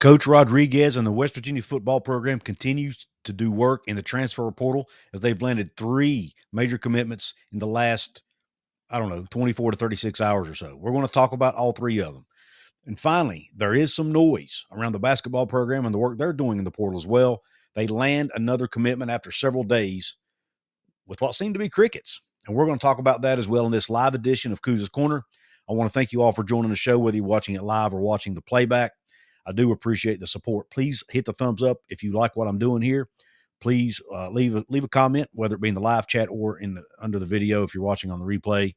Coach Rodriguez and the West Virginia football program continues to do work in the transfer portal as they've landed 3 major commitments in the last, 24 to 36 hours or so. We're going to talk about all 3 of them. And finally, there is some noise around the basketball program and the work they're doing in the portal as well. They land another commitment after several days with what seemed to be crickets. And we're going to talk about that as well in this live edition of Couz's Corner. I want to thank you all for joining the show, whether you're watching it live or watching the playback. I do appreciate the support. Please hit the thumbs up if you like what I'm doing here. Please leave a comment, whether it be in the live chat or under the video if you're watching on the replay.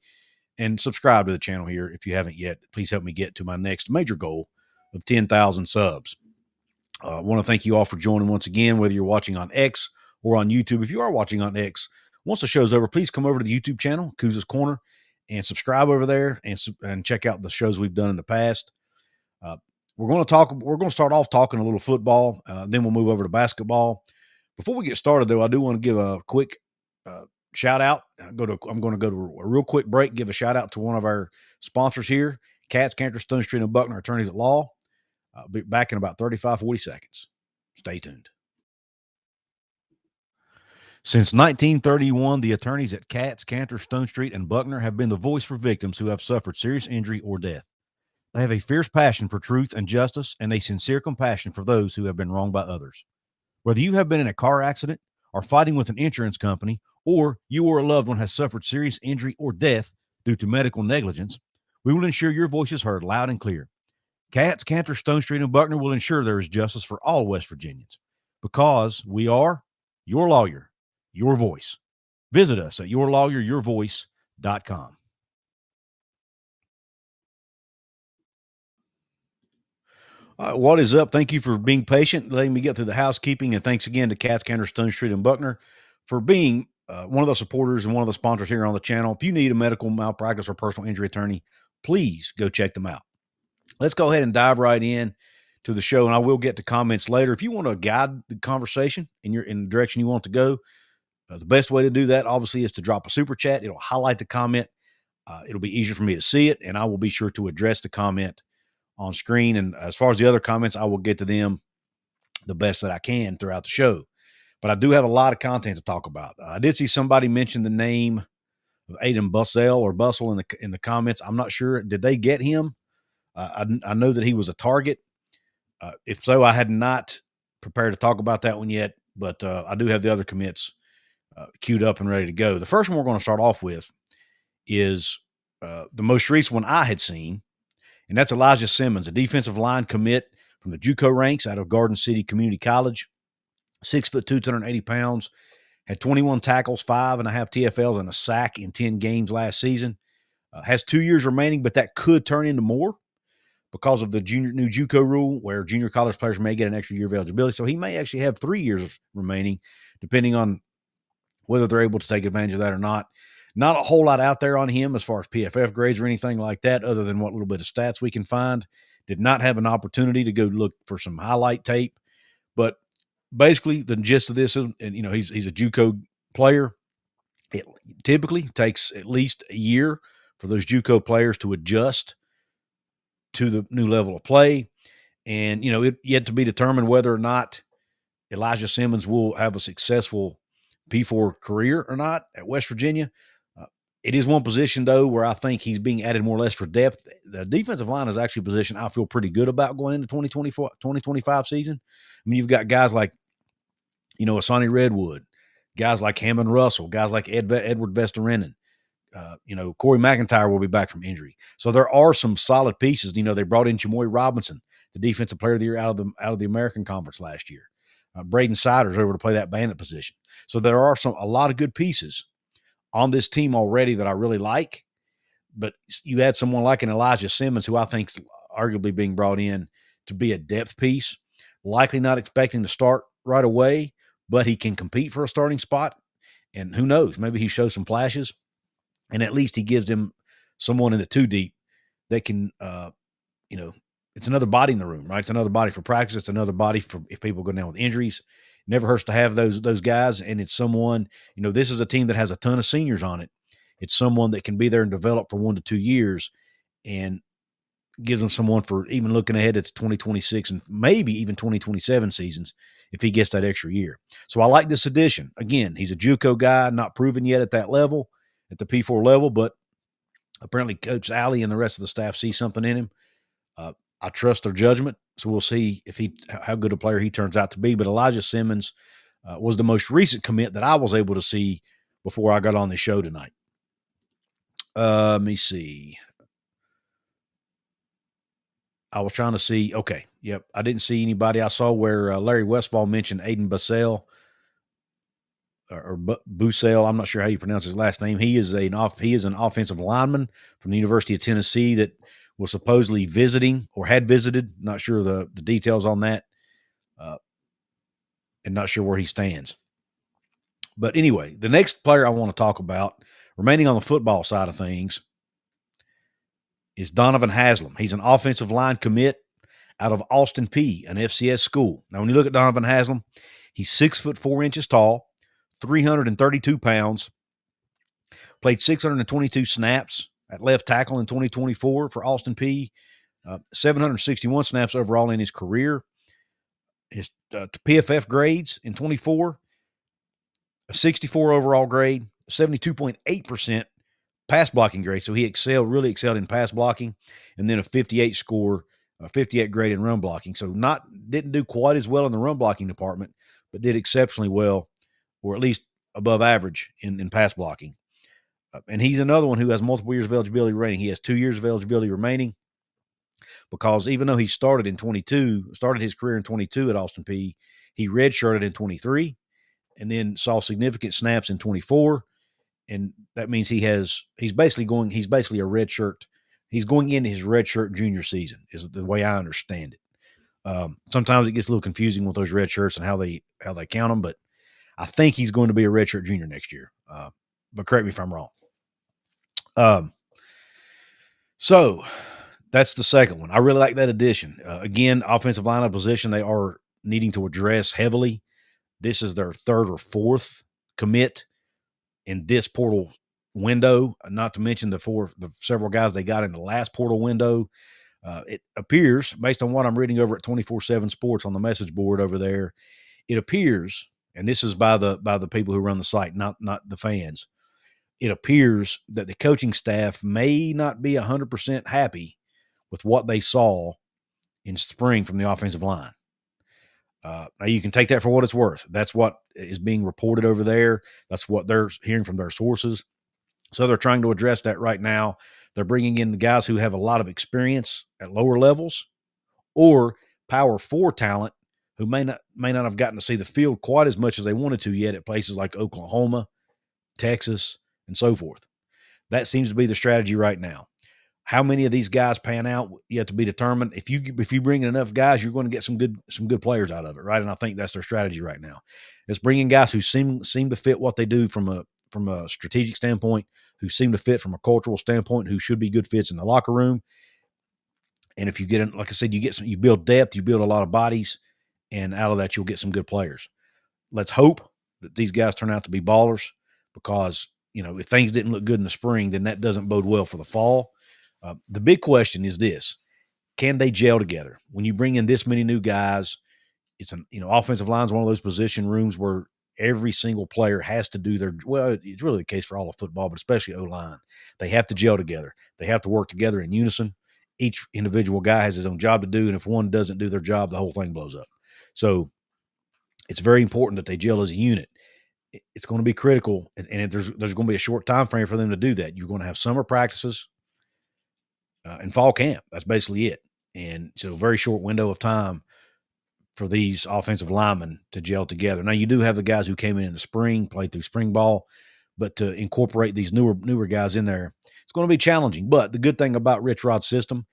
And subscribe to the channel here if you haven't yet. Please help me get to my next major goal of 10,000 subs. I want to thank you all for joining once again, whether you're watching on X or on YouTube. If you are watching on X, once the show's over, please come over to the YouTube channel, Couz's Corner, and subscribe over there and check out the shows we've done in the past. We're going to start off talking a little football. Then we'll move over to basketball. Before we get started, though, I do want to give a quick shout out. I'm going to go to a real quick break, give a shout out to one of our sponsors here, Katz, Cantor, Stone Street, and Buckner, attorneys at law. I'll be back in about 35, 40 seconds. Stay tuned. Since 1931, the attorneys at Katz, Cantor, Stone Street, and Buckner have been the voice for victims who have suffered serious injury or death. They have a fierce passion for truth and justice and a sincere compassion for those who have been wronged by others. Whether you have been in a car accident or fighting with an insurance company, or you or a loved one has suffered serious injury or death due to medical negligence, we will ensure your voice is heard loud and clear. Katz, Cantor, Stone Street, and Buckner will ensure there is justice for all West Virginians because we are your lawyer, your voice. Visit us at yourlawyeryourvoice.com. What is up? Thank you for being patient, letting me get through the housekeeping, and thanks again to Katz, Cantor, Stone Street, and Buckner for being one of the supporters and one of the sponsors here on the channel. If you need a medical malpractice or personal injury attorney, please go check them out. Let's go ahead and dive right in to the show, and I will get to comments later. If you want to guide the conversation in the direction you want to go, the best way to do that, obviously, is to drop a super chat. It'll highlight the comment. It'll be easier for me to see it, and I will be sure to address the comment on screen. And as far as the other comments, I will get to them the best that I can throughout the show. But I do have a lot of content to talk about. I did see somebody mention the name of Aiden Bussell in the comments. I'm not sure. Did they get him? I know that he was a target. If so, I had not prepared to talk about that one yet, but I do have the other commits queued up and ready to go. The first one we're going to start off with is the most recent one I had seen, and that's Elijah Simmons, a defensive line commit from the JUCO ranks out of Garden City Community College. 6'2", 280 pounds, had 21 tackles, 5.5 TFLs, and a sack in 10 games last season. Has 2 years remaining, but that could turn into more because of the new JUCO rule where junior college players may get an extra year of eligibility. So he may actually have 3 years remaining, depending on whether they're able to take advantage of that or not. Not a whole lot out there on him as far as PFF grades or anything like that, other than what little bit of stats we can find. Did not have an opportunity to go look for some highlight tape. But basically, the gist of this is, and he's a JUCO player. It typically takes at least a year for those JUCO players to adjust to the new level of play. And, it yet to be determined whether or not Elijah Simmons will have a successful P4 career or not at West Virginia. It is one position, though, where I think he's being added more or less for depth. The defensive line is actually a position I feel pretty good about going into 2025 season. I mean, you've got guys like, a Sonny Redwood, guys like Hammond Russell, guys like Edward Vesterinen. Corey McIntyre will be back from injury. So there are some solid pieces. They brought in Chamoy Robinson, the defensive player of the year out of the American Conference last year. Braden Siders over to play that bandit position. So there are a lot of good pieces on this team already that I really like. But you add someone like an Elijah Simmons, who I think is arguably being brought in to be a depth piece, likely not expecting to start right away, but he can compete for a starting spot. And who knows, maybe he shows some flashes, and at least he gives them someone in the 2 deep that can, it's another body in the room, right? It's another body for practice. It's another body for if people go down with injuries. Never hurts to have those guys, and it's someone, this is a team that has a ton of seniors on it. It's someone that can be there and develop for 1 to 2 years. And gives them someone for even looking ahead at the 2026 and maybe even 2027 seasons if he gets that extra year. So I like this addition. Again, he's a JUCO guy, not proven yet at that level, at the P4 level, but apparently Coach Alley and the rest of the staff see something in him. I trust their judgment, so we'll see if how good a player he turns out to be. But Elijah Simmons was the most recent commit that I was able to see before I got on the show tonight. Let me see. I was trying to see. Okay, yep, I didn't see anybody. I saw where Larry Westfall mentioned Aiden Bussell or Bussell. I'm not sure how you pronounce his last name. He is an offensive lineman from the University of Tennessee that was supposedly visiting or had visited. Not sure the details on that, and not sure where he stands. But anyway, the next player I want to talk about, remaining on the football side of things, is Donovan Haslam. He's an offensive line commit out of Austin Peay, an FCS school. Now, when you look at Donovan Haslam, he's 6'4" tall, 332 pounds, played 622 snaps at left tackle in 2024 for Austin Peay, 761 snaps overall in his career. His PFF grades in 24, a 64 overall grade, 72.8% pass blocking grade. So he really excelled in pass blocking, and then a 58 score, a 58 grade in run blocking. So didn't do quite as well in the run blocking department, but did exceptionally well, or at least above average in pass blocking. And he's another one who has multiple years of eligibility remaining. He has 2 years of eligibility remaining because even though he started his career in 22 at Austin Peay, he redshirted in 23 and then saw significant snaps in 24. And that means he's basically a red shirt. He's going into his red shirt junior season is the way I understand it. Sometimes it gets a little confusing with those red shirts and how they count them, but I think he's going to be a red shirt junior next year. But correct me if I'm wrong. So that's the second one. I really like that addition. Again, offensive lineup position, they are needing to address heavily. This is their third or fourth commit in this portal window, not to mention the several guys they got in the last portal window. It appears, based on what I'm reading over at 24/7 Sports on the message board over there, it appears, and this is by the people who run the site, not the fans. It appears that the coaching staff may not be 100% happy with what they saw in spring from the offensive line. Now you can take that for what it's worth. That's what is being reported over there. That's what they're hearing from their sources. So they're trying to address that right now. They're bringing in the guys who have a lot of experience at lower levels or Power 4 talent who may not have gotten to see the field quite as much as they wanted to yet at places like Oklahoma, Texas, and so forth. That seems to be the strategy right now. How many of these guys pan out yet to be determined. If you bring in enough guys, you're going to get some good players out of it, right? And I think that's their strategy right now. It's bringing guys who seem to fit what they do from a strategic standpoint, who seem to fit from a cultural standpoint, who should be good fits in the locker room. And if you get in, like I said, you build depth, you build a lot of bodies, and out of that you'll get some good players. Let's hope that these guys turn out to be ballers, because if things didn't look good in the spring, then that doesn't bode well for the fall. The big question is this: can they gel together? When you bring in this many new guys, it's offensive line is one of those position rooms where every single player has to do it's really the case for all of football, but especially O-line. They have to gel together. They have to work together in unison. Each individual guy has his own job to do, and if one doesn't do their job, the whole thing blows up. So it's very important that they gel as a unit. It's going to be critical, and there's going to be a short time frame for them to do that. You're going to have summer practices and fall camp. That's basically it. And so a very short window of time for these offensive linemen to gel together. Now, you do have the guys who came in the spring, played through spring ball, but to incorporate these newer guys in there, it's going to be challenging. But the good thing about Rich Rod's system,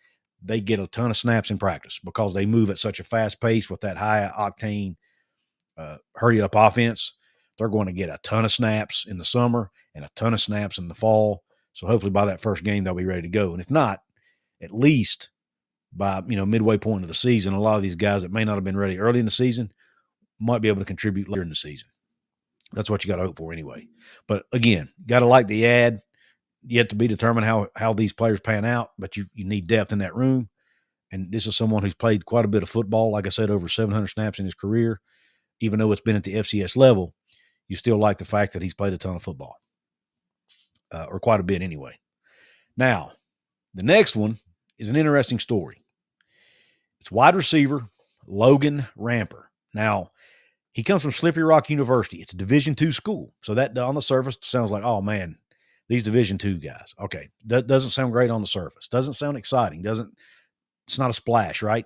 they get a ton of snaps in practice because they move at such a fast pace with that high octane hurry-up offense. They're going to get a ton of snaps in the summer and a ton of snaps in the fall. So hopefully by that first game, they'll be ready to go. And if not, at least by midway point of the season, a lot of these guys that may not have been ready early in the season might be able to contribute later in the season. That's what you got to hope for anyway. But again, got to like the ad. Yet to be determined how these players pan out, but you need depth in that room. and this is someone who's played quite a bit of football, like I said, over 700 snaps in his career, even though it's been at the FCS level, you still like the fact that he's played a ton of football, or quite a bit anyway. Now, the next one is an interesting story. It's wide receiver Logan Ramper. Now, he comes from Slippery Rock University. It's a Division II school. So that on the surface sounds like, oh, man, these Division II guys. Okay, that doesn't sound great on the surface. Doesn't sound exciting. It's not a splash, right?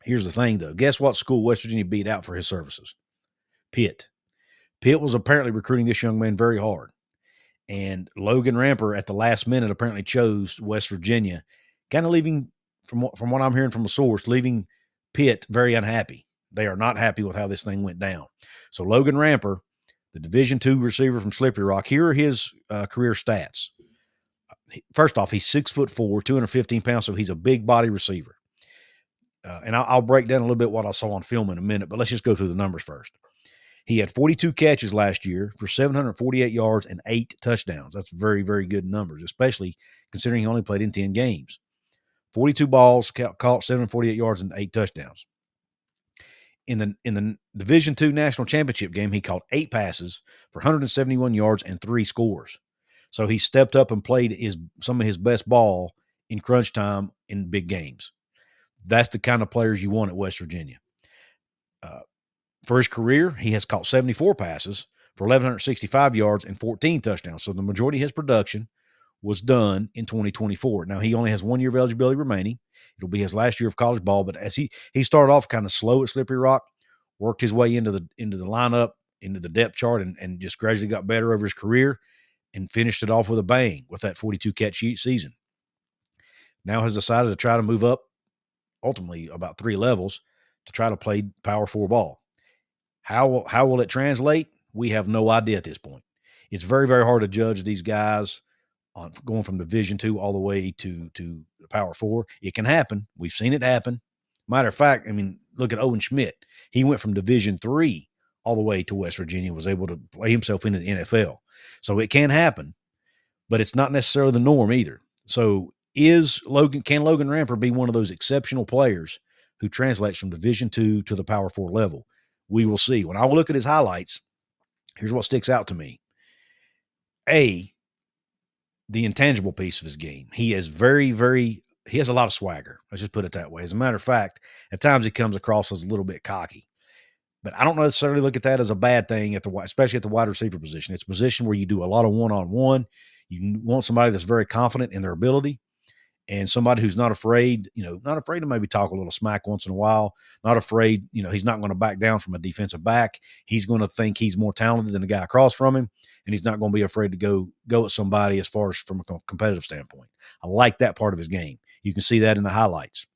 Here's the thing, though. Guess what school West Virginia beat out for his services? Pitt. Pitt was apparently recruiting this young man very hard. And Logan Ramper at the last minute apparently chose West Virginia, kind of leaving, from what I'm hearing from a source, leaving Pitt very unhappy. They are not happy with how this thing went down. So Logan Ramper, the Division II receiver from Slippery Rock, here are his career stats. First off, he's 6'4", 215 pounds, so he's a big body receiver. And I'll break down a little bit what I saw on film in a minute, but let's just go through the numbers first. He had 42 catches last year for 748 yards and 8 touchdowns. That's very, very good numbers, especially considering he only played in 10 games. 42 balls, caught 748 yards and 8 touchdowns. In the Division II National Championship game, he caught 8 passes for 171 yards and 3 scores. So he stepped up and played some of his best ball in crunch time in big games. That's the kind of players you want at West Virginia. For his career, he has caught 74 passes for 1,165 yards and 14 touchdowns. So the majority of his production was done in 2024. Now, he only has 1 year of eligibility remaining. It'll be his last year of college ball. But as he started off kind of slow at Slippery Rock, worked his way into the lineup, into the depth chart, and just gradually got better over his career and finished it off with a bang with that 42 catch season. Now has decided to try to move up, ultimately about 3 levels, to try to play Power 4 ball. How will it translate? We have no idea at this point. It's very, very hard to judge these guys on going from Division II all the way to the Power 4. It can happen. We've seen it happen. Matter of fact, I mean, look at Owen Schmidt. He went from Division III all the way to West Virginia, was able to play himself into the NFL. So it can happen, but it's not necessarily the norm either. So can Logan Ramper be one of those exceptional players who translates from Division II to the Power 4 level? We will see. When I look at his highlights, here's what sticks out to me. The intangible piece of his game. He is he has a lot of swagger. Let's just put it that way. As a matter of fact, at times he comes across as a little bit cocky. But I don't necessarily look at that as a bad thing, especially at the wide receiver position. It's a position where you do a lot of one-on-one. You want somebody that's very confident in their ability, and somebody who's not afraid, not afraid to maybe talk a little smack once in a while, not afraid, he's not going to back down from a defensive back. He's going to think he's more talented than the guy across from him, and he's not going to be afraid to go at somebody as far as from a competitive standpoint. I like that part of his game. You can see that in the highlights,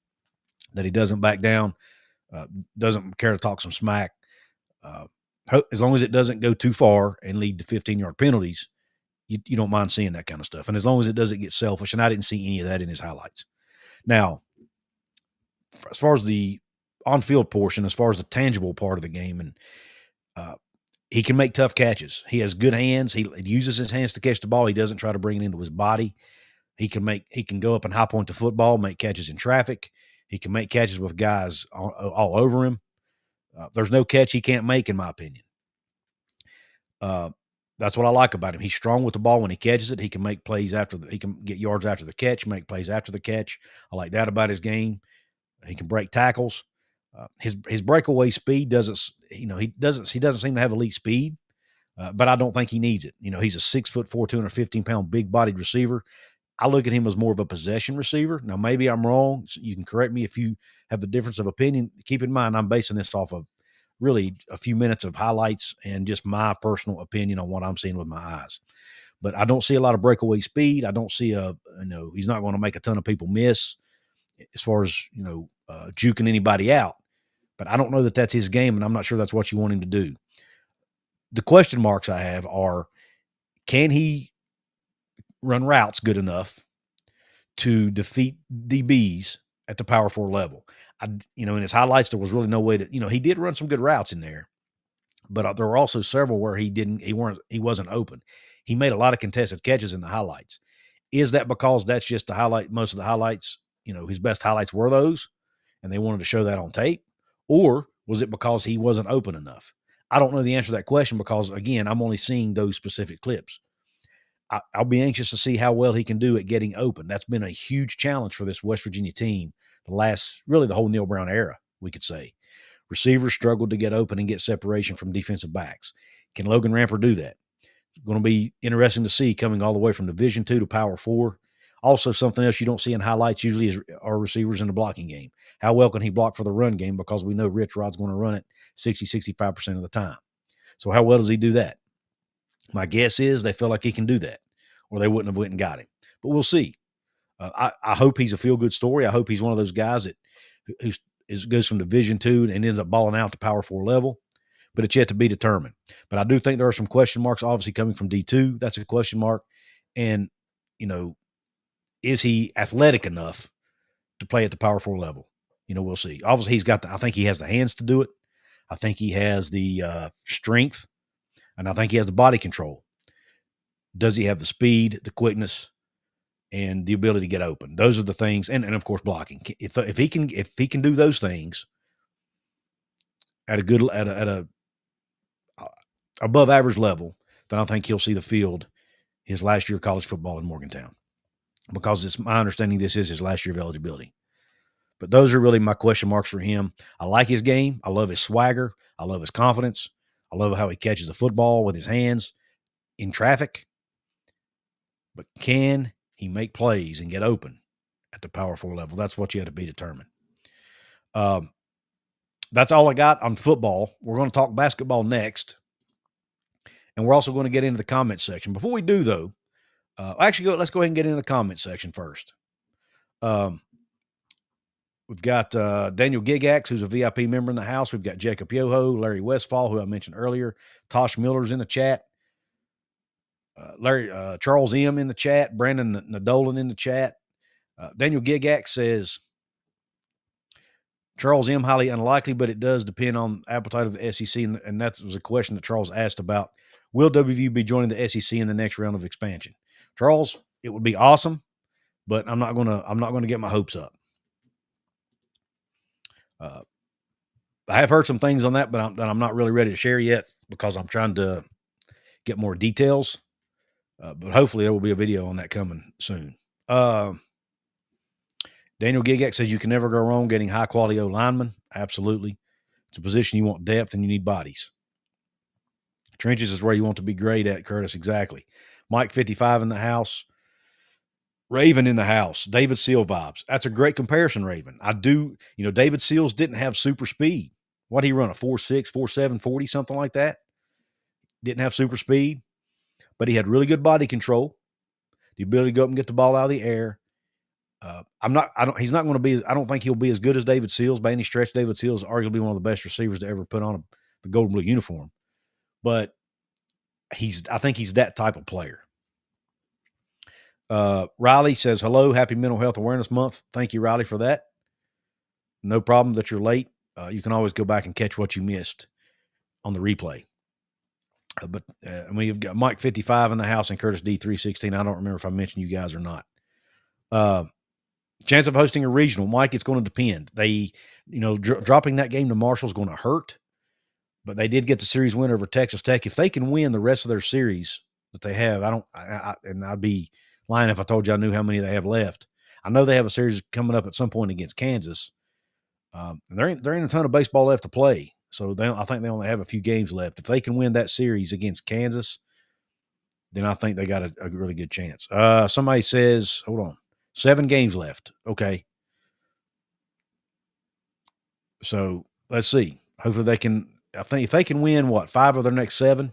that he doesn't back down, doesn't care to talk some smack. As long as it doesn't go too far and lead to 15-yard penalties, you don't mind seeing that kind of stuff. And as long as it doesn't get selfish, and I didn't see any of that in his highlights. Now, as far as the on-field portion, as far as the tangible part of the game, and he can make tough catches. He has good hands. He uses his hands to catch the ball. He doesn't try to bring it into his body. He can go up and high point the football, make catches in traffic. He can make catches with guys all over him. There's no catch he can't make, in my opinion. That's what I like about him. He's strong with the ball when he catches it. He can make plays he can get yards after the catch, make plays after the catch. I like that about his game. He can break tackles. His breakaway speed doesn't seem to have elite speed, but I don't think he needs it. He's a 6'4", 215-pound, big-bodied receiver. I look at him as more of a possession receiver. Now, maybe I'm wrong. So you can correct me if you have a difference of opinion. Keep in mind, I'm basing this off of really a few minutes of highlights and just my personal opinion on what I'm seeing with my eyes. But I don't see a lot of breakaway speed. I don't see he's not going to make a ton of people miss as far as, juking anybody out. But I don't know that that's his game, and I'm not sure that's what you want him to do. The question marks I have are, can he run routes good enough to defeat DBs at the Power 4 level? In his highlights, there was really no way to, he did run some good routes in there, but there were also several where he wasn't open. He made a lot of contested catches in the highlights. Is that because that's just the highlight? Most of the highlights his best highlights were those, and they wanted to show that on tape, or was it because he wasn't open enough? I don't know the answer to that question because, again, I'm only seeing those specific clips. I'll be anxious to see how well he can do at getting open. That's been a huge challenge for this West Virginia team really the whole Neil Brown era, we could say. Receivers struggled to get open and get separation from defensive backs. Can Logan Ramper do that? It's going to be interesting to see coming all the way from Division II to Power 4. Also, something else you don't see in highlights usually is our receivers in the blocking game. How well can he block for the run game? Because we know Rich Rod's going to run it 60-65% of the time. So how well does he do that? My guess is they feel like he can do that, or they wouldn't have went and got him. But we'll see. I hope he's a feel-good story. I hope he's one of those guys that goes from Division II and ends up balling out to Power 4 level. But it's yet to be determined. But I do think there are some question marks, obviously, coming from D2. That's a question mark. And, is he athletic enough to play at the Power 4 level? We'll see. Obviously, I think he has the hands to do it. I think he has the strength, and I think he has the body control. Does he have the speed, the quickness, and the ability to get open? Those are the things, and of course blocking. If he can do those things at a above average level, then I think he'll see the field his last year of college football in Morgantown, because it's my understanding this is his last year of eligibility. But those are really my question marks for him. I like his game. I love his swagger. I love his confidence. I love how he catches the football with his hands in traffic. But can he make plays and get open at the Power 4 level? That's what you have to be determined. That's all I got on football. We're going to talk basketball next. And we're also going to get into the comments section. Before we do, though, let's go ahead and get into the comments section first. We've got Daniel Gigax, who's a VIP member in the house. We've got Jacob Yoho, Larry Westfall, who I mentioned earlier. Tosh Miller's in the chat. Charles M. in the chat. Brandon Nadolan in the chat. Daniel Gigax says, Charles M. highly unlikely, but it does depend on appetite of the SEC. And that was a question that Charles asked about. Will WVU be joining the SEC in the next round of expansion? Charles, it would be awesome, but I'm not gonna get my hopes up. I have heard some things on that, but I'm not really ready to share yet because I'm trying to get more details. But hopefully there will be a video on that coming soon. Daniel Gigax says you can never go wrong getting high quality O linemen. Absolutely. It's a position you want depth and you need bodies. Trenches is where you want to be great at, Curtis. Exactly. Mike 55 in the house. Raven in the house. David Seal vibes. That's a great comparison, Raven. David Seals didn't have super speed. What did he run? A 4.6, 4.7, 40, something like that? Didn't have super speed, but he had really good body control, the ability to go up and get the ball out of the air. He's not going to be, I don't think he'll be as good as David Seals by any stretch. David Seals is arguably one of the best receivers to ever put on the gold and blue uniform. But I think he's that type of player. Riley says, hello, happy Mental Health Awareness Month. Thank you, Riley, for that. No problem that you're late. You can always go back and catch what you missed on the replay. But we've got Mike 55 in the house and Curtis D316. I don't remember if I mentioned you guys or not. Chance of hosting a regional, Mike, it's going to depend. Dropping that game to Marshall is going to hurt, but they did get the series win over Texas Tech. If they can win the rest of their series that they have, and I'd be lying if I told you I knew how many they have left. I know they have a series coming up at some point against Kansas. And there ain't a ton of baseball left to play. So I think they only have a few games left. If they can win that series against Kansas, then I think they got a really good chance. Somebody says, hold on, 7 games left. Okay. So let's see. Hopefully they can, I think if they can win, 5 of their next 7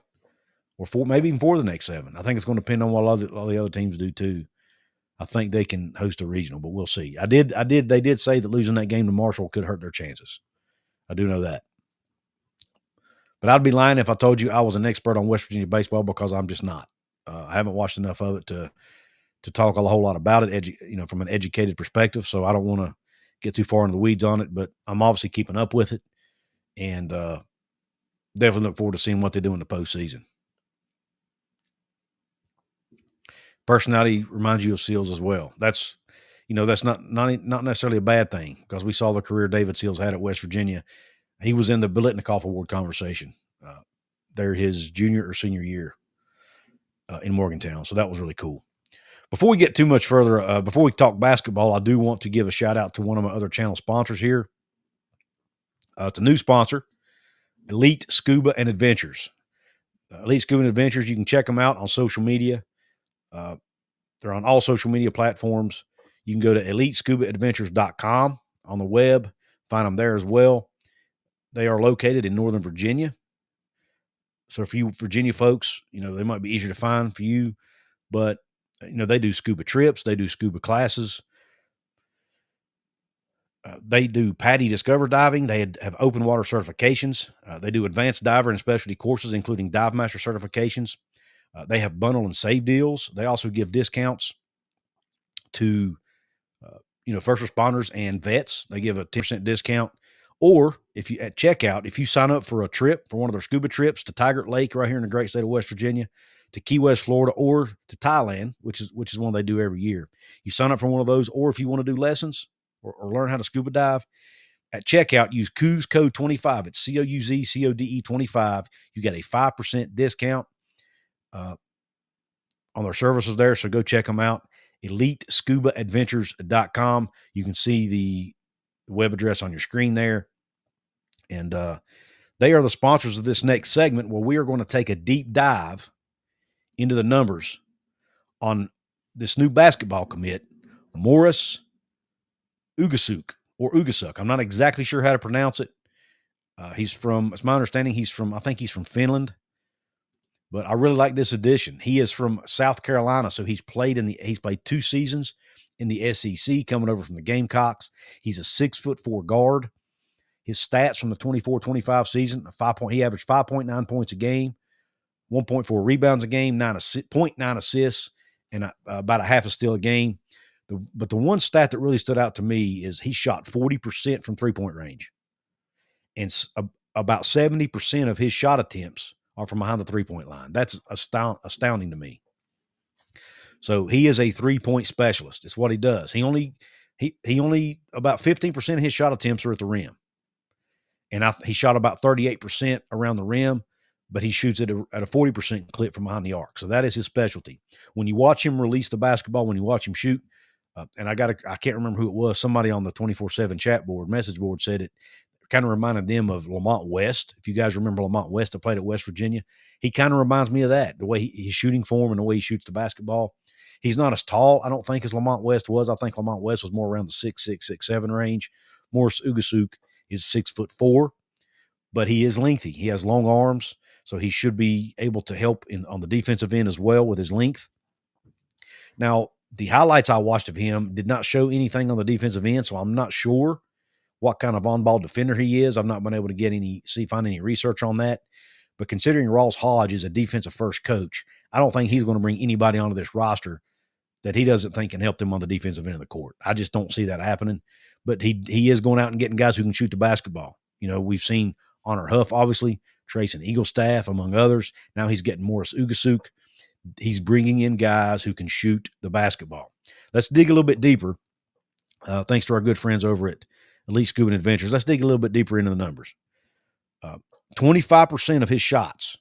or 4, maybe even 4 of the next 7. I think it's going to depend on what all the other teams do too. I think they can host a regional, but we'll see. They did say that losing that game to Marshall could hurt their chances. I do know that. But I'd be lying if I told you I was an expert on West Virginia baseball, because I'm just not. I haven't watched enough of it to talk a whole lot about it, from an educated perspective. So I don't want to get too far into the weeds on it, but I'm obviously keeping up with it, and definitely look forward to seeing what they do in the postseason. Personality reminds you of Seals as well. That's, that's not necessarily a bad thing, because we saw the career David Seals had at West Virginia. He was in the Biletnikoff Award conversation there his junior or senior year in Morgantown. So that was really cool. Before we get too much further, before we talk basketball, I do want to give a shout out to one of my other channel sponsors here. It's a new sponsor, Elite Scuba and Adventures. Elite Scuba and Adventures, you can check them out on social media. They're on all social media platforms. You can go to elitescubaadventures.com on the web, find them there as well. They are located in Northern Virginia. So for you Virginia folks, they might be easier to find for you, but they do scuba trips, they do scuba classes. They do PADI Discover diving. They have open water certifications. They do advanced diver and specialty courses, including dive master certifications. They have bundle and save deals. They also give discounts to, first responders and vets. They give a 10% discount. Or at checkout, if you sign up for a trip, for one of their scuba trips to Tigert Lake right here in the great state of West Virginia, to Key West, Florida, or to Thailand, which is one they do every year. You sign up for one of those, or if you want to do lessons or learn how to scuba dive, at checkout, use Couz code 25. It's COUZ CODE 25. You get a 5% discount on their services there. So go check them out. EliteScubaAdventures.com. You can see the web address on your screen there. And they are the sponsors of this next segment, where we are going to take a deep dive into the numbers on this new basketball commit, Morris Ugasuk or Ugasuk. I'm not exactly sure how to pronounce it. It's my understanding, I think he's from Finland. But I really like this addition. He is from South Carolina, so he's played 2 seasons in the SEC, coming over from the Gamecocks. He's a 6'4" guard. His stats from the 24-25 season: he averaged 5.9 points a game, 1.4 rebounds a game, 0.9 assists, and about a half a steal a game. But the one stat that really stood out to me is he shot 40% from three-point range, and about 70% of his shot attempts are from behind the three-point line. That's astounding to me. So he is a three-point specialist. It's what he does. He only about 15% of his shot attempts are at the rim. And he shot about 38% around the rim, but he shoots at a 40% clip from behind the arc. So that is his specialty. When you watch him release the basketball, when you watch him shoot, and I can't remember who it was, somebody on the 24/7 chat board, message board, said it kind of reminded them of Lamont West. If you guys remember Lamont West that played at West Virginia, he kind of reminds me of that, the way his shooting form and the way he shoots the basketball. He's not as tall, I don't think, as Lamont West was. I think Lamont West was more around the 6'6", 6'7" range. Morris Ugasuk is 6'4", but he is lengthy. He has long arms, so he should be able to help on the defensive end as well with his length. Now, the highlights I watched of him did not show anything on the defensive end, so I'm not sure what kind of on-ball defender he is. I've not been able to find any research on that. But considering Ross Hodge is a defensive-first coach, I don't think he's going to bring anybody onto this roster that he doesn't think can help them on the defensive end of the court. I just don't see that happening. But he is going out and getting guys who can shoot the basketball. We've seen Honor Huff, obviously, Trayson Eaglestaff, among others. Now he's getting Morris Ugasuk. He's bringing in guys who can shoot the basketball. Let's dig a little bit deeper. Thanks to our good friends over at Elite Scuba and Adventures. Let's dig a little bit deeper into the numbers. 25% of his shots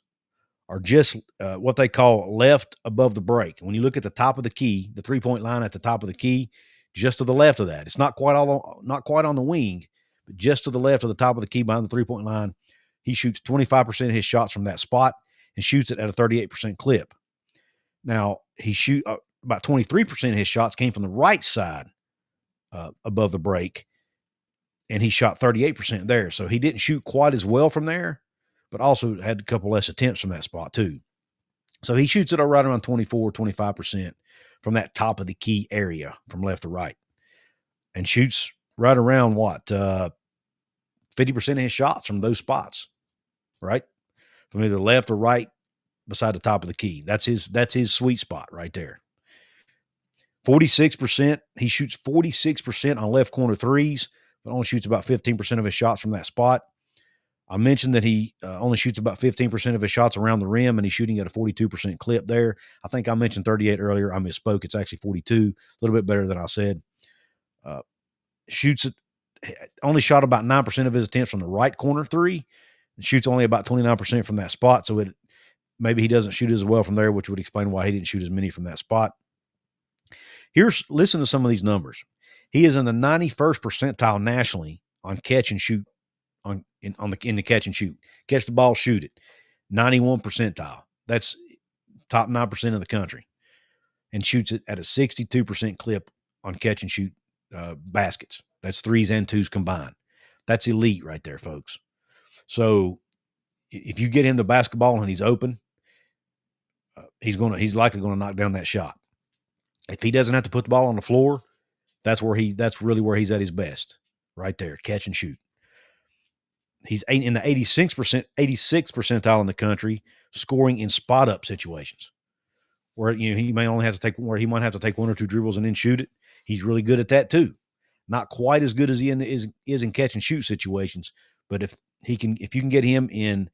are just what they call left above the break. When you look at the top of the key, the three-point line at the top of the key, just to the left of that. It's not quite on the wing, but just to the left of the top of the key behind the three-point line. He shoots 25% of his shots from that spot and shoots it at a 38% clip. Now, about 23% of his shots came from the right side above the break, and he shot 38% there. So he didn't shoot quite as well from there, but also had a couple less attempts from that spot too. So he shoots it right around 25% from that top of the key area from left to right, and shoots right around 50% of his shots from those spots, right? From either left or right beside the top of the key. That's his sweet spot right there. 46%, he shoots 46% on left corner threes, but only shoots about 15% of his shots from that spot. I mentioned that he only shoots about 15% of his shots around the rim, and he's shooting at a 42% clip there. I think I mentioned 38 earlier. I misspoke. It's actually 42, a little bit better than I said. Shoots it, only shot about 9% of his attempts from the right corner three, and shoots only about 29% from that spot. So maybe he doesn't shoot as well from there, which would explain why he didn't shoot as many from that spot. Listen to some of these numbers. He is in the 91st percentile nationally on catch and shoot, in the catch and shoot. Catch the ball, shoot it. 91 percentile. That's top 9% of the country. And shoots it at a 62% clip on catch and shoot baskets. That's threes and twos combined. That's elite right there, folks. So if you get him the basketball and he's open, he's likely going to knock down that shot. If he doesn't have to put the ball on the floor, that's really where he's at his best, right there, catch and shoot. He's in the 86th percentile in the country, scoring in spot up situations, where he might have to take one or two dribbles and then shoot it. He's really good at that too. Not quite as good as he is in catch and shoot situations, but if you can get him in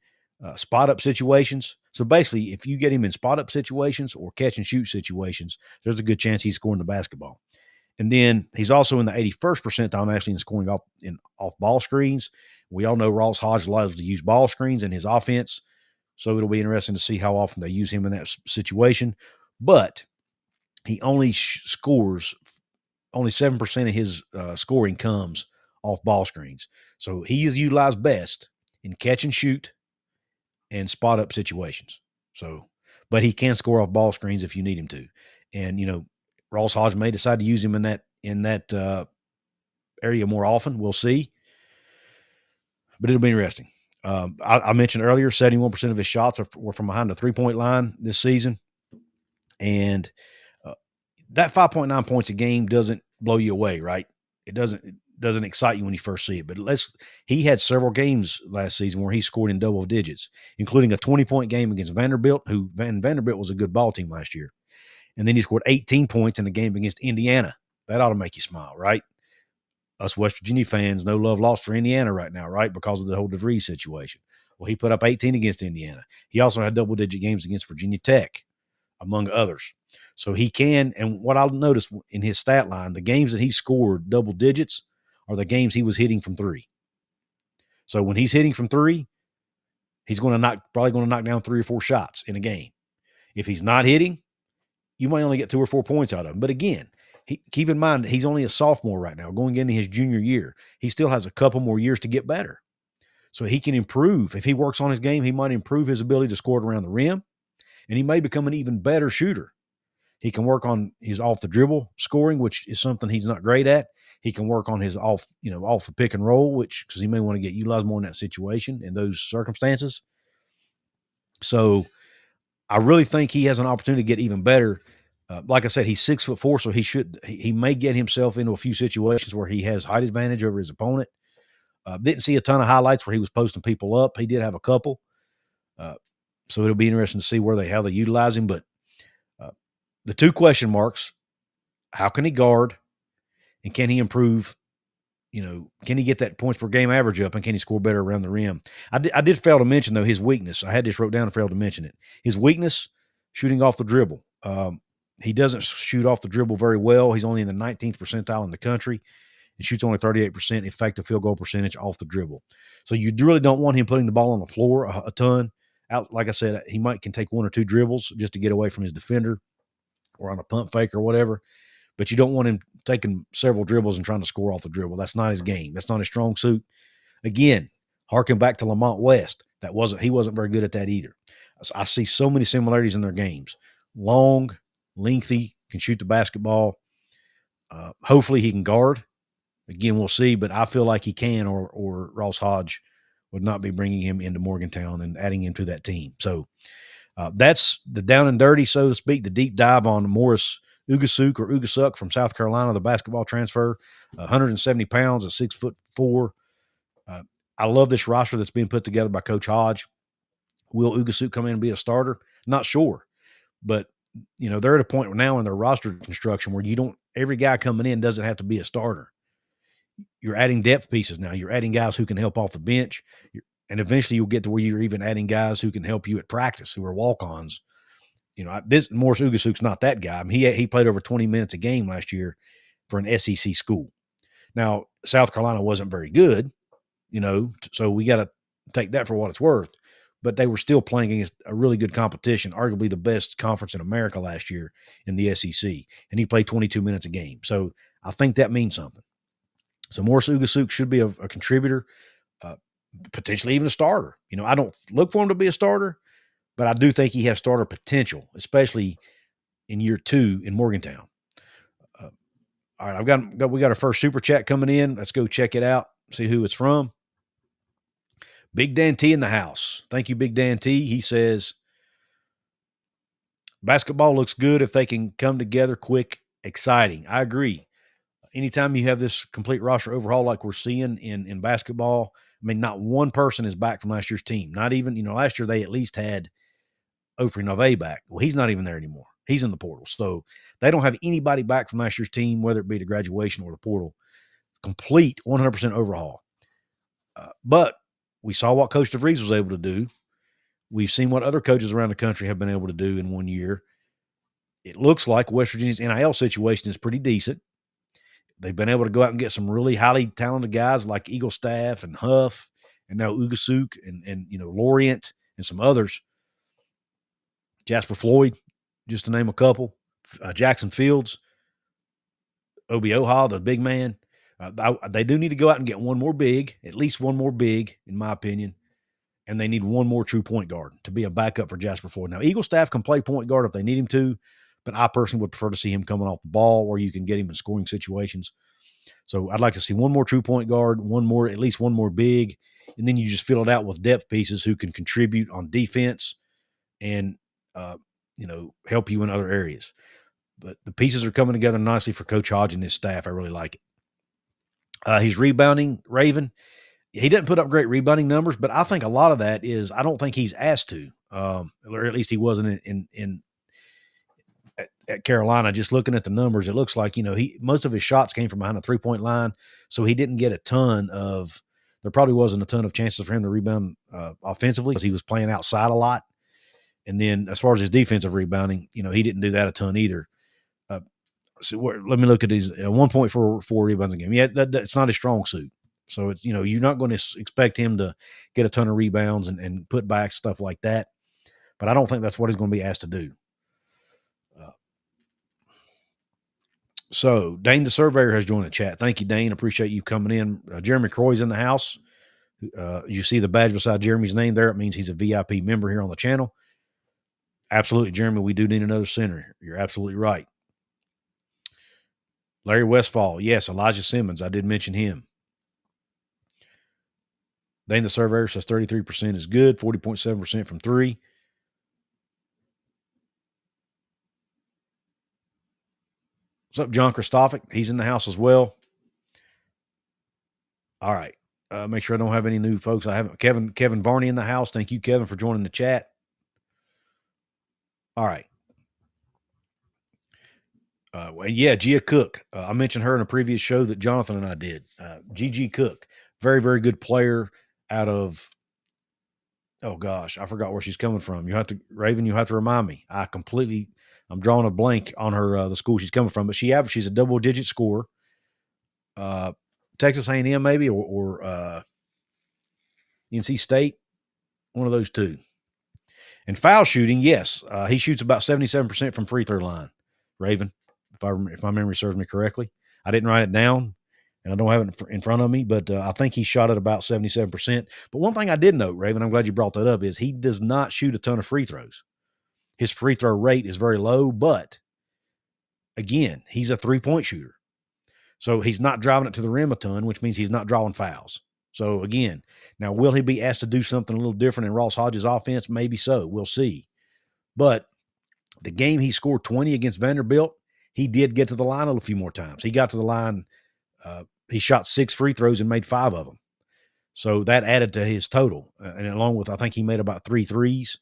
spot up situations. So basically, if you get him in spot up situations or catch and shoot situations, there's a good chance he's scoring the basketball. And then he's also in the 81st percentile nationally in scoring off ball screens. We all know Ross Hodge loves to use ball screens in his offense, so it'll be interesting to see how often they use him in that situation. But he only scores only 7% of his scoring comes off ball screens. So he is utilized best in catch and shoot and spot up situations. So, but he can score off ball screens if you need him to. And, Ross Hodge may decide to use him in that area more often. We'll see. But it'll be interesting. I mentioned earlier, 71% of his shots were from behind the three-point line this season. And that 5.9 points a game doesn't blow you away, right? It doesn't excite you when you first see it. But he had several games last season where he scored in double digits, including a 20-point game against Vanderbilt, Vanderbilt was a good ball team last year. And then he scored 18 points in a game against Indiana. That ought to make you smile, right? Us West Virginia fans, no love lost for Indiana right now, right? Because of the whole DeVries situation. Well, he put up 18 against Indiana. He also had double-digit games against Virginia Tech, among others. So he can, and what I'll notice in his stat line, the games that he scored double digits are the games he was hitting from three. So when he's hitting from three, he's probably going to knock down 3 or 4 shots in a game. If he's not hitting, you might only get 2 or 4 points out of him. But again, keep in mind, he's only a sophomore right now, going into his junior year. He still has a couple more years to get better. So he can improve. If he works on his game, he might improve his ability to score it around the rim, and he may become an even better shooter. He can work on his off the dribble scoring, which is something he's not great at. He can work on his off the pick and roll, because he may want to get utilized more in that situation, in those circumstances. So I really think he has an opportunity to get even better. Like I said, he's 6'4", so he may get himself into a few situations where he has height advantage over his opponent. Didn't see a ton of highlights where he was posting people up. He did have a couple. So it'll be interesting to see how they utilize him. But the 2 question marks: how can he guard, and can he improve? Can he get that points per game average up, and can he score better around the rim? I did fail to mention, though, his weakness. I had this wrote down and failed to mention it. His weakness, shooting off the dribble. He doesn't shoot off the dribble very well. He's only in the 19th percentile in the country. He shoots only 38% effective field goal percentage off the dribble. So you really don't want him putting the ball on the floor a ton. Like I said, he can take 1 or 2 dribbles just to get away from his defender or on a pump fake or whatever. But you don't want him taking several dribbles and trying to score off the dribble. That's not his game. That's not his strong suit. Again, harken back to Lamont West. He wasn't very good at that either. I see so many similarities in their games. Long, lengthy, can shoot the basketball. Hopefully he can guard. Again, we'll see, but I feel like he can, or Ross Hodge would not be bringing him into Morgantown and adding him to that team. So that's the down and dirty, so to speak, the deep dive on Morris Ugasuk from South Carolina, the basketball transfer, 170 pounds, at 6'4". I love this roster that's being put together by Coach Hodge. Will Ugasuk come in and be a starter? Not sure, but they're at a point now in their roster construction where every guy coming in doesn't have to be a starter. You're adding depth pieces now. You're adding guys who can help off the bench, and eventually you'll get to where you're even adding guys who can help you at practice, who are walk-ons. Morris Ugasuk's not that guy. I mean, he played over 20 minutes a game last year for an SEC school. Now, South Carolina wasn't very good, so we got to take that for what it's worth. But they were still playing against a really good competition, arguably the best conference in America last year in the SEC. And he played 22 minutes a game. So I think that means something. So Morris Ugasuk should be a contributor, potentially even a starter. I don't look for him to be a starter, but I do think he has starter potential, especially in year 2 in Morgantown. All right, we got our first super chat coming in. Let's go check it out, see who it's from. Big Dan T in the house. Thank you, Big Dan T. He says, basketball looks good if they can come together quick, exciting. I agree. Anytime you have this complete roster overhaul like we're seeing in basketball, I mean, not one person is back from last year's team. Not even, last year they at least had Ofri Nove back. Well, he's not even there anymore. He's in the portal. So they don't have anybody back from last year's team, whether it be the graduation or the portal. Complete 100% overhaul. But we saw what Coach DeVries was able to do. We've seen what other coaches around the country have been able to do in 1 year. It looks like West Virginia's NIL situation is pretty decent. They've been able to go out and get some really highly talented guys like Eagle Staff and Huff and now Ugasuk and Lorient and some others. Jasper Floyd, just to name a couple. Jackson Fields, Obi Oha, the big man. They do need to go out and get one more big, at least one more big, in my opinion. And they need one more true point guard to be a backup for Jasper Floyd. Now, Eagle Staff can play point guard if they need him to, but I personally would prefer to see him coming off the ball where you can get him in scoring situations. So I'd like to see one more true point guard, at least one more big, and then you just fill it out with depth pieces who can contribute on defense and help you in other areas. But the pieces are coming together nicely for Coach Hodge and his staff. I really like it. He's rebounding, Raven. He didn't put up great rebounding numbers, but I think a lot of that is I don't think he's asked to, or at least he wasn't at Carolina. Just looking at the numbers, it looks like most of his shots came from behind the 3-point line, so he didn't get there probably wasn't a ton of chances for him to rebound offensively because he was playing outside a lot. And then as far as his defensive rebounding, he didn't do that a ton either. So let me look at his 1.44 rebounds a game. Yeah, that's not his strong suit. So it's, you're not going to expect him to get a ton of rebounds and put back stuff like that. But I don't think that's what he's going to be asked to do. So Dane the Surveyor has joined the chat. Thank you, Dane. Appreciate you coming in. Jeremy Croy's in the house. You see the badge beside Jeremy's name there. It means he's a VIP member here on the channel. Absolutely, Jeremy. We do need another center. You're absolutely right. Larry Westfall. Yes, Elijah Simmons. I did mention him. Dane the Surveyor says 33% is good, 40.7% from 3. What's up, John Christophic? He's in the house as well. All right. Make sure I don't have any new folks. I haven't. Kevin Varney in the house. Thank you, Kevin, for joining the chat. All right. Gia Cook. I mentioned her in a previous show that Jonathan and I did. Gigi Cook, very, very good player out of, oh gosh, I forgot where she's coming from. Raven, you have to remind me. I'm drawing a blank on her, the school she's coming from, but she's a double-digit scorer. Texas A&M maybe, or NC State, one of those two. And foul shooting, yes, he shoots about 77% from free throw line. Raven, if my memory serves me correctly, I didn't write it down, and I don't have it in front of me, but I think he shot at about 77%. But one thing I did note, Raven, I'm glad you brought that up, is he does not shoot a ton of free throws. His free throw rate is very low, but again, he's a 3-point shooter. So he's not driving it to the rim a ton, which means he's not drawing fouls. So again, now will he be asked to do something a little different in Ross Hodge's offense? Maybe so. We'll see. But the game he scored 20 against Vanderbilt, he did get to the line a few more times. He got to the line. He shot 6 free throws and made 5 of them. So that added to his total. And along with, I think he made about 3 threes,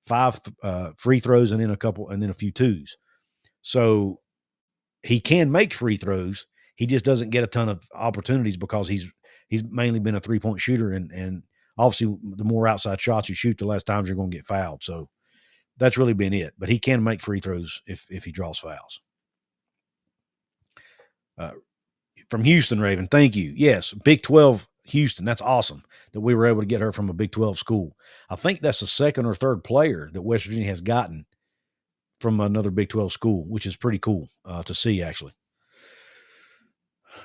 5 free throws, and then a few twos. So he can make free throws. He just doesn't get a ton of opportunities because he's mainly been a 3-point shooter. And obviously the more outside shots you shoot, the less times you're going to get fouled. So that's really been it. But he can make free throws if he draws fouls. From Houston, Raven. Thank you. Yes, Big 12 Houston. That's awesome that we were able to get her from a Big 12 school. I think that's the second or third player that West Virginia has gotten from another Big 12 school, which is pretty cool to see, actually.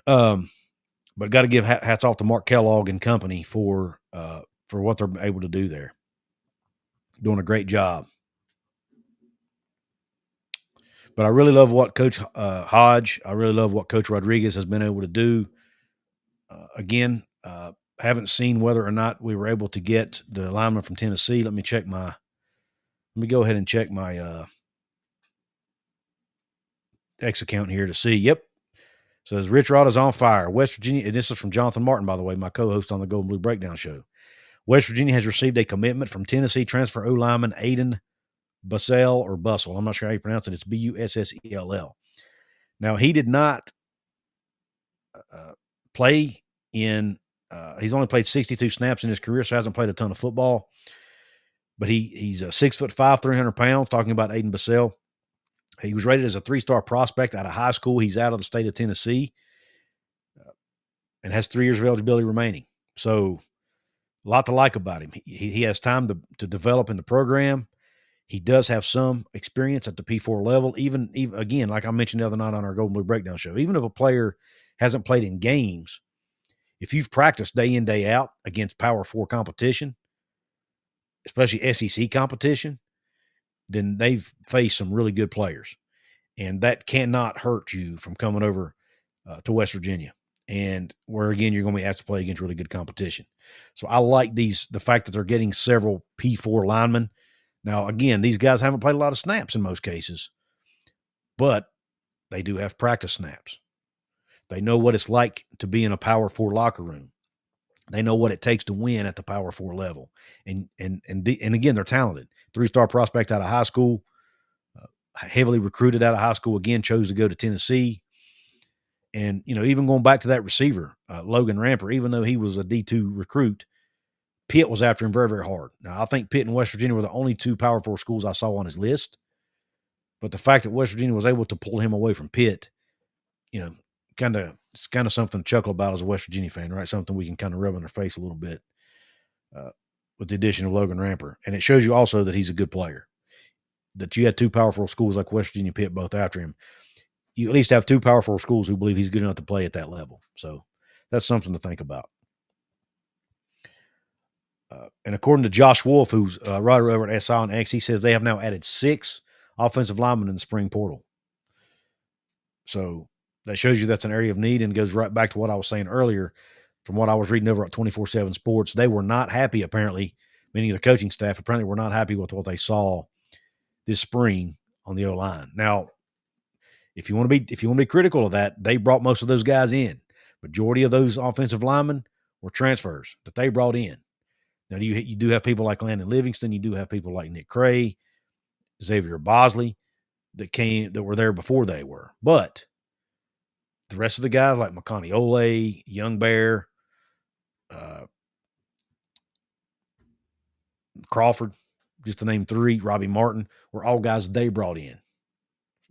But got to give hats off to Mark Kellogg and company for what they're able to do there. Doing a great job. But I really love what Coach Hodge, I really love what Coach Rodriguez has been able to do. Again, haven't seen whether or not we were able to get the lineman from Tennessee. Let me go ahead and check my X account here to see. Yep. Says Rich Rod is on fire. West Virginia, and this is from Jonathan Martin, by the way, my co-host on the Gold and Blue Breakdown Show. West Virginia has received a commitment from Tennessee transfer O-lineman Aiden Bussell or Bussell. I'm not sure how you pronounce it. It's Bussell. Now, he did not play in he's only played 62 snaps in his career, so hasn't played a ton of football. But he's 6'5", 300 pounds, talking about Aiden Bussell. He was rated as a 3-star prospect out of high school. He's out of the state of Tennessee and has 3 years of eligibility remaining. So a lot to like about him. He has time to develop in the program. He does have some experience at the P4 level. Even again, like I mentioned the other night on our Gold and Blue Breakdown Show, even if a player hasn't played in games, if you've practiced day in, day out against Power 4 competition, especially SEC competition, then they've faced some really good players. And that cannot hurt you from coming over to West Virginia. And where, again, you're going to be asked to play against really good competition. So I like the fact that they're getting several P4 linemen. Now, again, these guys haven't played a lot of snaps in most cases, but they do have practice snaps. They know what it's like to be in a Power 4 locker room. They know what it takes to win at the Power 4 level. And again, they're talented. 3-star prospect out of high school, heavily recruited out of high school, again, chose to go to Tennessee. And, even going back to that receiver, Logan Ramper, even though he was a D2 recruit, Pitt was after him very, very hard. Now, I think Pitt and West Virginia were the only 2 Power 4 schools I saw on his list. But the fact that West Virginia was able to pull him away from Pitt, it's kind of something to chuckle about as a West Virginia fan, right? Something we can kind of rub in their face a little bit with the addition of Logan Ramper. And it shows you also that he's a good player. That you had 2 Power 4 schools like West Virginia, Pitt, both after him. You at least have 2 Power 4 schools who believe he's good enough to play at that level. So that's something to think about. And according to Josh Wolf, who's a writer over at SI on X, he says they have now added 6 offensive linemen in the spring portal. So that shows you that's an area of need, and goes right back to what I was saying earlier from what I was reading over at 24/7 Sports. They were not happy, apparently, meaning the coaching staff apparently were not happy with what they saw this spring on the O-line. Now, if you want to be critical of that, they brought most of those guys in. Majority of those offensive linemen were transfers that they brought in. Now, you do have people like Landon Livingston. You do have people like Nick Cray, Xavier Bosley that were there before they were. But the rest of the guys like Makani Ole, Young Bear, Crawford, just to name 3, Robbie Martin, were all guys they brought in.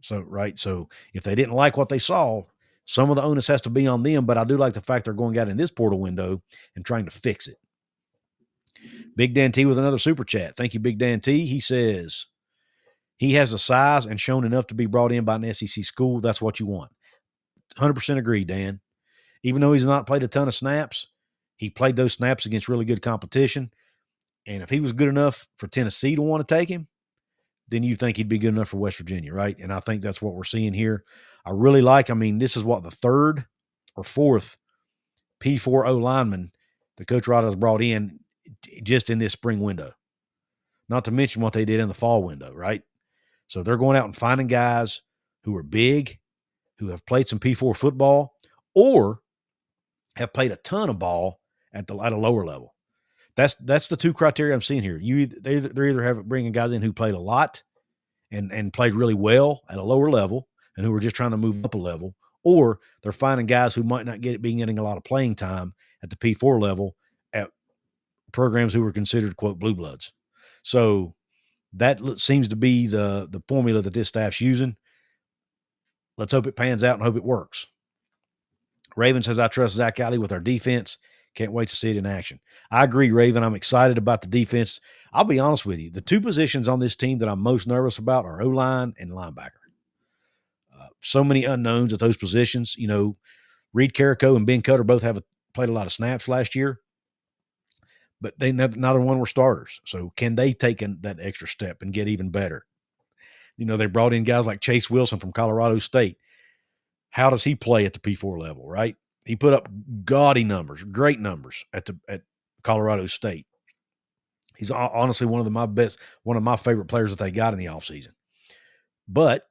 So if they didn't like what they saw, some of the onus has to be on them, but I do like the fact they're going out in this portal window and trying to fix it. Big Dan T with another super chat. Thank you, Big Dan T. He says he has the size and shown enough to be brought in by an SEC school. That's what you want. 100% agree, Dan. Even though he's not played a ton of snaps, he played those snaps against really good competition. And if he was good enough for Tennessee to want to take him, then you think he'd be good enough for West Virginia, right? And I think that's what we're seeing here. I really this is what, the 3rd or 4th P4 O lineman that Coach Rod has brought in just in this spring window. Not to mention what they did in the fall window, right? So they're going out and finding guys who are big, who have played some P4 football, or have played a ton of ball at a lower level. That's the 2 criteria I'm seeing here. They're either bringing guys in who played a lot and played really well at a lower level and who are just trying to move up a level, or they're finding guys who might not getting a lot of playing time at the P4 level at programs who were considered, quote, blue bloods. So that seems to be the formula that this staff's using. Let's hope it pans out and hope it works. Raven says, I trust Zach Alley with our defense. Can't wait to see it in action. I agree, Raven. I'm excited about the defense. I'll be honest with you. The two positions on this team that I'm most nervous about are O-line and linebacker. So many unknowns at those positions. You know, Reed Carrico and Ben Cutter both played a lot of snaps last year, but neither one were starters. So can they take that extra step and get even better? You know, they brought in guys like Chase Wilson from Colorado State. How does he play at the P4 level, right? He put up gaudy numbers, great numbers at Colorado State. He's honestly one of my favorite players that they got in the offseason. But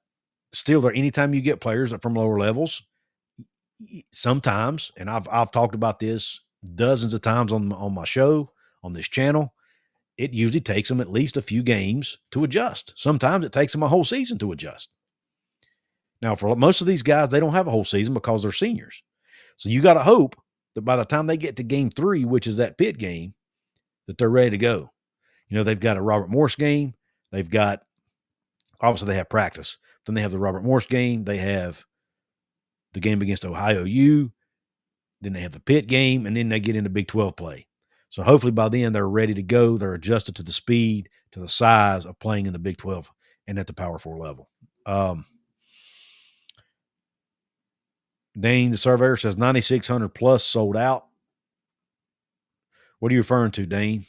still, anytime you get players from lower levels, sometimes, and I've talked about this dozens of times on my show, on this channel, it usually takes them at least a few games to adjust. Sometimes it takes them a whole season to adjust. Now, for most of these guys, they don't have a whole season because they're seniors. So you got to hope that by the time they get to game 3, which is that Pitt game, that they're ready to go. You know, they've got a Robert Morris game. Obviously they have practice. Then they have the Robert Morris game. They have the game against Ohio U. Then they have the Pitt game, and then they get into Big 12 play. So hopefully by then they're ready to go. They're adjusted to the speed, to the size of playing in the Big 12 and at the Power 4 level. Dane, the surveyor, says 9,600 plus sold out. What are you referring to, Dane?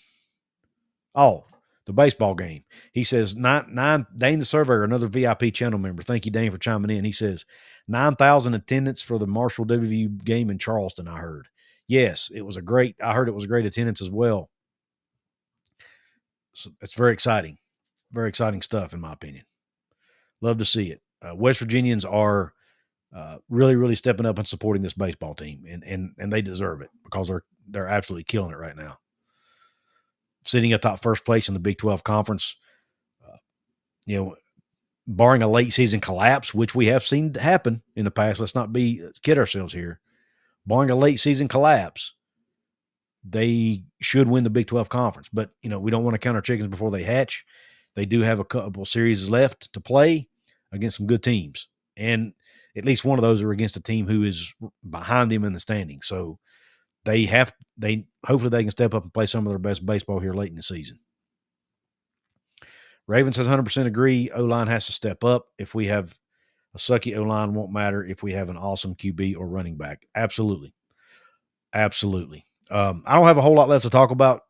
Oh, the baseball game. He says, Dane the surveyor, another VIP channel member. Thank you, Dane, for chiming in. He says, 9,000 attendance for the Marshall WVU game in Charleston, I heard. Yes, I heard it was a great attendance as well. So it's very exciting. Very exciting stuff, in my opinion. Love to see it. West Virginians are really, really stepping up and supporting this baseball team, and they deserve it because they're absolutely killing it right now. Sitting atop first place in the Big 12 conference, you know, barring a late season collapse, which we have seen happen in the past. Let's not kid ourselves here. Barring a late season collapse, they should win the Big 12 conference. But, you know, we don't want to count our chickens before they hatch. They do have a couple series left to play against some good teams. And at least one of those are against a team who is behind them in the standings. So hopefully they can step up and play some of their best baseball here late in the season. Raven says 100% agree. O-line has to step up. If we have a sucky O-line, won't matter if we have an awesome QB or running back. Absolutely. Absolutely. I don't have a whole lot left to talk about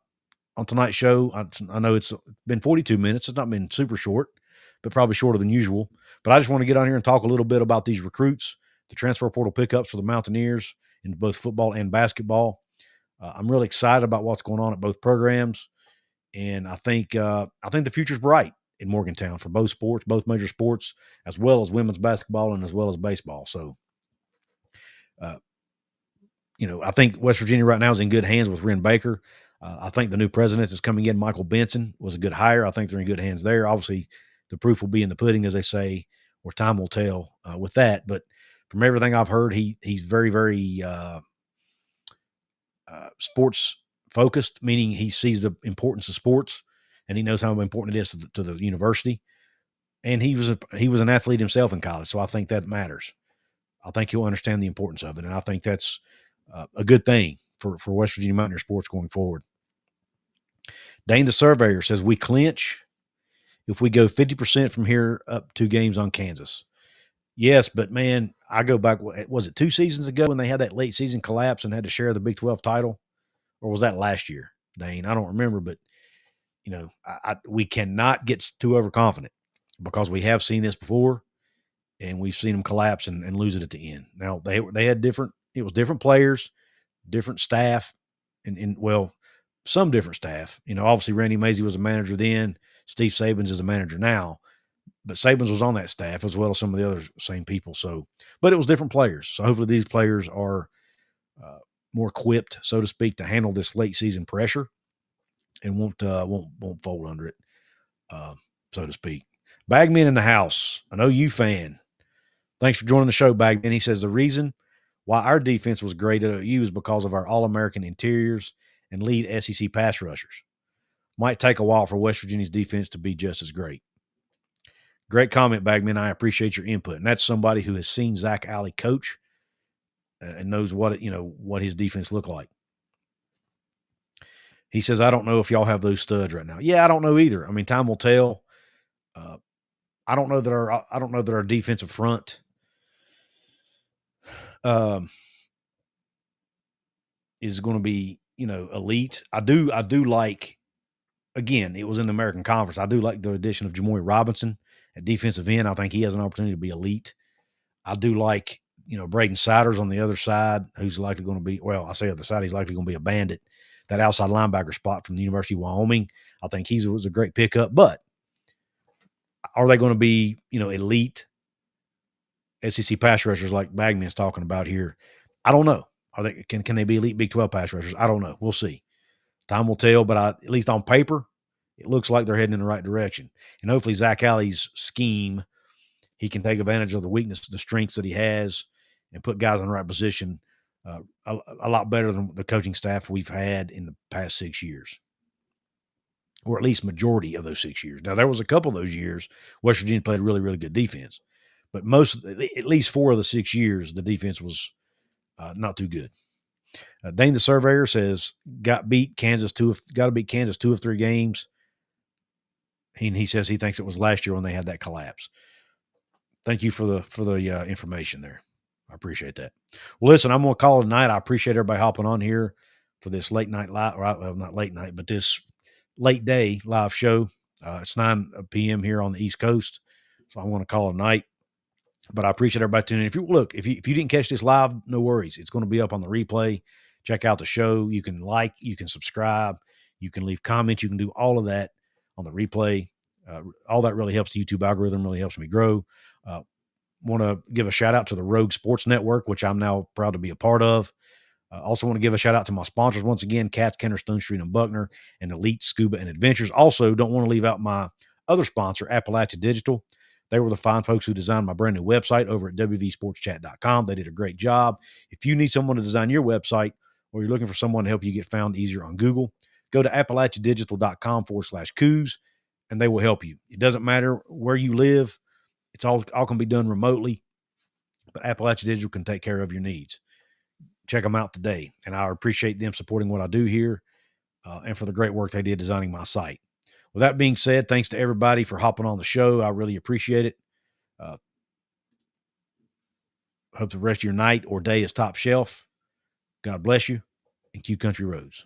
on tonight's show. I know it's been 42 minutes. It's not been super short, but probably shorter than usual. But I just want to get on here and talk a little bit about these recruits, the transfer portal pickups for the Mountaineers in both football and basketball. I'm really excited about what's going on at both programs. And I think the future's bright in Morgantown for both sports, both major sports, as well as women's basketball and as well as baseball. So, you know, I think West Virginia right now is in good hands with Ren Baker. I think the new president is coming in, Michael Benson, was a good hire. I think they're in good hands there. Obviously, the proof will be in the pudding, as they say, or time will tell with that. But from everything I've heard, he's very, very sports focused, meaning he sees the importance of sports and he knows how important it is to the university. And he was an athlete himself in college. So I think that matters. I think he'll understand the importance of it. And I think that's a good thing for West Virginia Mountaineer sports going forward. Dane the surveyor says we clinch if we go 50% from here up 2 games on Kansas. Yes, but man, I go back, was it 2 seasons ago when they had that late season collapse and had to share the Big 12 title? Or was that last year, Dane? I don't remember, but, you know, we cannot get too overconfident because we have seen this before and we've seen them collapse and lose it at the end. Now, they had different players, different staff, and some different staff. You know, obviously Randy Mazey was a manager then. Steve Sabins is a manager now. But Sabins was on that staff as well as some of the other same people. So, but it was different players. So hopefully these players are more equipped, so to speak, to handle this late season pressure and won't fold under it, so to speak. Bagman in the house, an OU fan. Thanks for joining the show, Bagman. He says the reason why our defense was great at OU is because of our All-American interiors and lead SEC pass rushers. Might take a while for West Virginia's defense to be just as great. Great comment, Bagman. I appreciate your input. And that's somebody who has seen Zach Alley coach and knows what what his defense looked like. He says, "I don't know if y'all have those studs right now." Yeah, I don't know either. I mean, time will tell. Uh, I don't know that our defensive front um, is going to be elite. I do like, again, it was in the American Conference. I do like the addition of Jamoy Robinson at defensive end. I think he has an opportunity to be elite. I do like, Braden Siders on the other side, who's likely going to be, well, I say other side, he's likely going to be a bandit. That outside linebacker spot from the University of Wyoming, I think he was a great pickup. But are they going to be, elite SEC pass rushers like Bagman's talking about here? I don't know. Are they can they be elite Big 12 pass rushers? I don't know. We'll see. Time will tell, but at least on paper, it looks like they're heading in the right direction. And hopefully Zach Alley's scheme, he can take advantage of the weakness, the strengths that he has, and put guys in the right position a lot better than the coaching staff we've had in the past 6 years, or at least majority of those 6 years. Now, there was a couple of those years West Virginia played really, really good defense, but at least 4 of the 6 years, the defense was not too good. Dane the Surveyor says, got to beat Kansas 2 of 3 games. And he says he thinks it was last year when they had that collapse. Thank you for the information there. I appreciate that. Well, listen, I'm going to call it a night. I appreciate everybody hopping on here for this late night live, well, not late night, but this late day live show. It's 9 p.m. here on the East Coast, so I'm going to call it a night. But I appreciate everybody tuning in. If you didn't catch this live, no worries. It's going to be up on the replay. Check out the show. You can you can subscribe, you can leave comments, you can do all of that on the replay. All that really helps the YouTube algorithm, really helps me grow. Want to give a shout out to the Rogue Sports Network, which I'm now proud to be a part of. Also want to give a shout out to my sponsors once again, Cats, Kenner, Stone Street, and Buckner, and Elite Scuba and Adventures. Also, don't want to leave out my other sponsor, Appalachia Digital. They were the fine folks who designed my brand new website over at wvsportschat.com. They did a great job. If you need someone to design your website, or you're looking for someone to help you get found easier on Google, go to appalachiadigital.com/Couz, and they will help you. It doesn't matter where you live. It's all can be done remotely, but Appalachia Digital can take care of your needs. Check them out today, and I appreciate them supporting what I do here and for the great work they did designing my site. With that being said, thanks to everybody for hopping on the show. I really appreciate it. Hope the rest of your night or day is top shelf. God bless you, and Q Country Roads.